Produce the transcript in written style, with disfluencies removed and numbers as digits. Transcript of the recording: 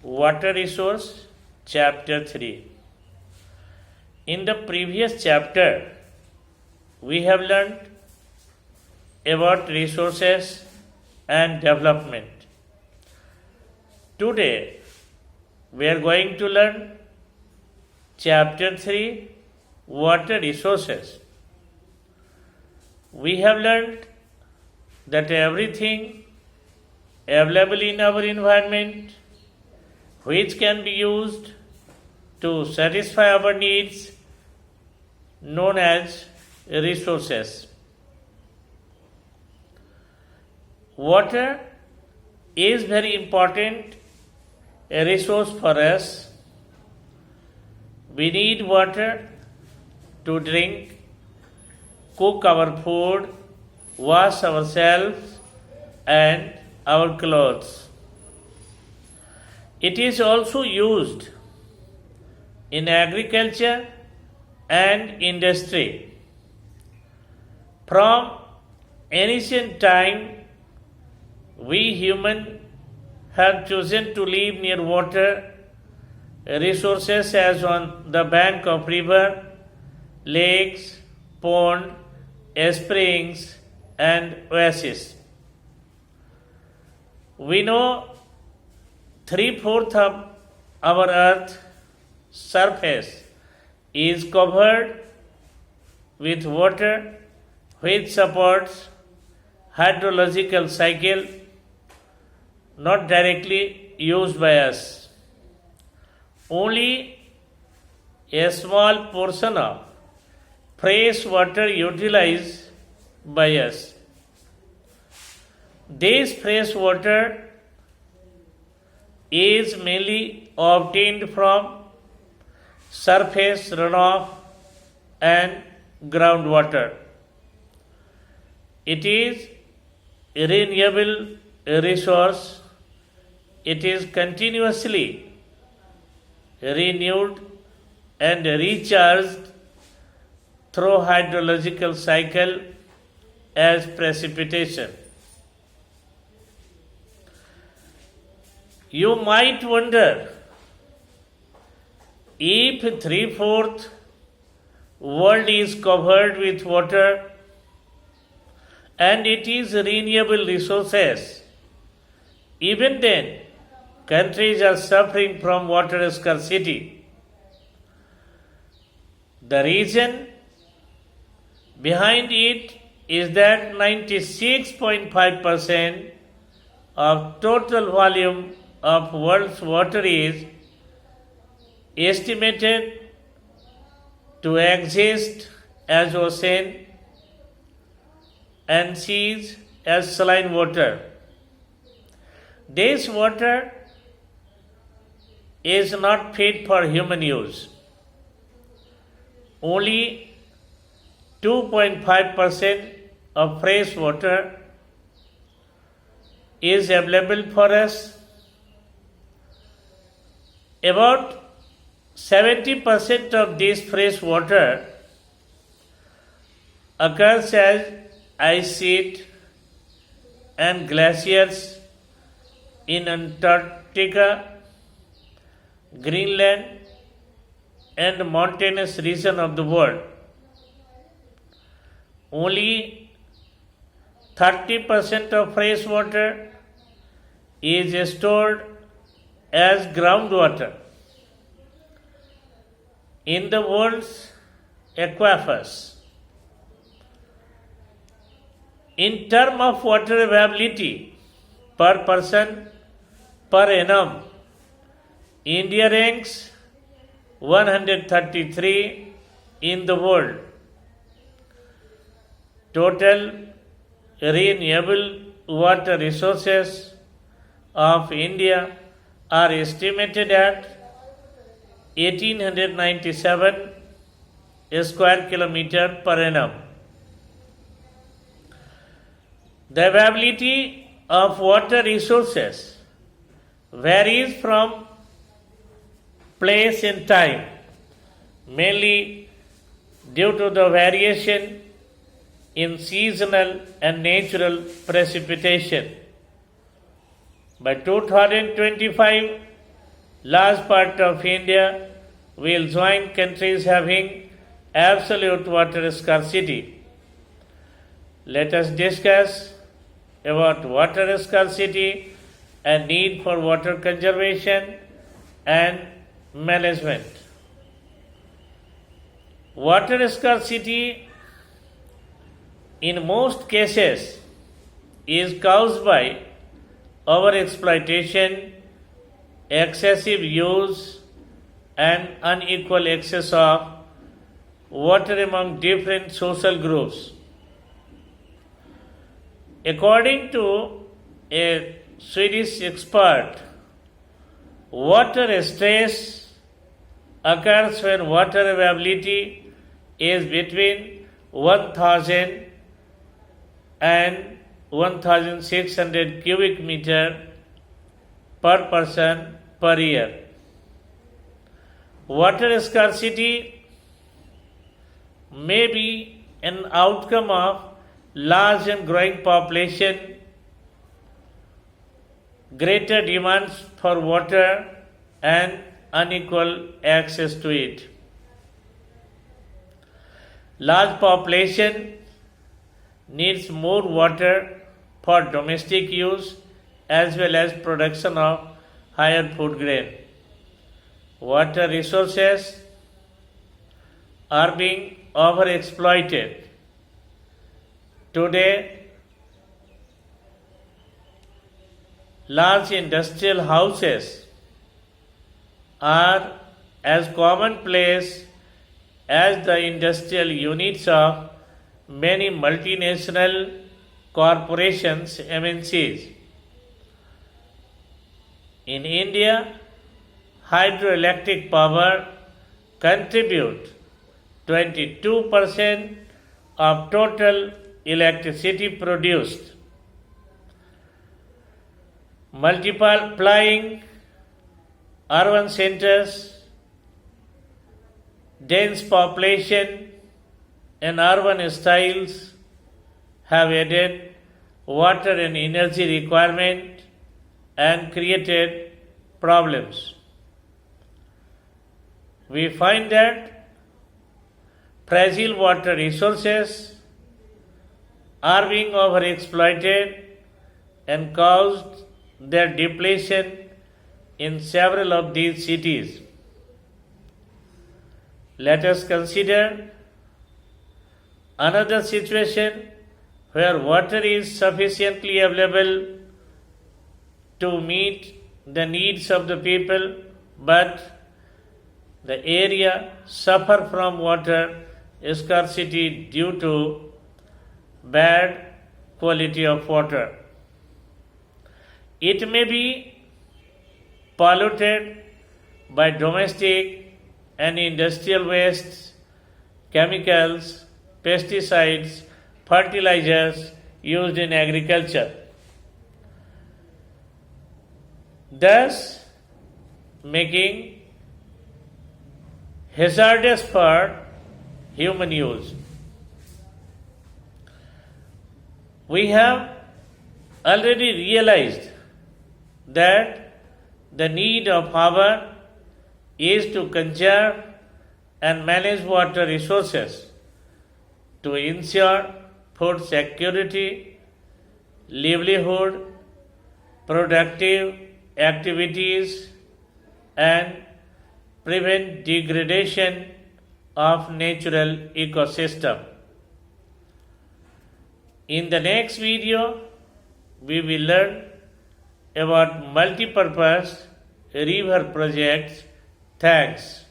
Water Resource, Chapter 3. In the previous chapter, we have learned about resources and development. Today, we are going to learn Chapter 3, Water Resources. We have learned that everything available in our environment which can be used to satisfy our needs known as resources. Water is very important a resource for us. We need water to drink, cook our food, wash ourselves and our clothes. It is also used in agriculture and industry. From ancient time, we humans have chosen to live near water resources as on the bank of river, lakes, pond, springs, and oases. We know 3/4 of our earth surface is covered with water which supports hydrological cycle not directly used by us. Only a small portion of fresh water utilized by us. This fresh water is mainly obtained from surface runoff and groundwater. It is a renewable resource. It is continuously renewed and recharged through hydrological cycle as precipitation. You might wonder if 3/4 world is covered with water and it is renewable resources, even then countries are suffering from water scarcity. The reason behind it is that 96.5% of total volume of world's water is estimated to exist as ocean and seas as saline water. This water is not fit for human use. Only 2.5% of fresh water is available for us. About 70% of this fresh water occurs as ice sheet and glaciers in Antarctica, Greenland, and mountainous region of the world. Only 30% of fresh water is stored as groundwater in the world's aquifers. In terms of water availability per person per annum, India ranks 133 in the world. Total renewable water resources of India are estimated at 1897 square kilometer per annum. The availability of water resources varies from place and time, mainly due to the variation in seasonal and natural precipitation. By 2025, large part of India will join countries having absolute water scarcity. Let us discuss about water scarcity and need for water conservation and management. Water scarcity in most cases is caused by overexploitation, excessive use, and unequal access of water among different social groups. According to a Swedish expert, water stress occurs when water availability is between 1000 and 1600 cubic meter per person per year. Water scarcity may be an outcome of large and growing population, greater demands for water, and unequal access to it. Large population needs more water for domestic use as well as production of higher food grain. Water resources are being overexploited. Today, large industrial houses are as commonplace as the industrial units of many multinational corporations, MNCs. In India, hydroelectric power contribute 22% of total electricity produced. Multiplying urban centers, dense population, and urban styles have added water and energy requirement and created problems. We find that fragile water resources are being overexploited and caused their depletion in several of these cities. Let us consider another situation where water is sufficiently available to meet the needs of the people, but the area suffer from water scarcity due to bad quality of water. It may be polluted by domestic and industrial wastes, chemicals, pesticides, fertilizers used in agriculture, thus making hazardous for human use. We have already realized that the need of our is to conserve and manage water resources to ensure food security, livelihood, productive activities, and prevent degradation of natural ecosystem. In the next video, we will learn about multi-purpose river projects. Thanks.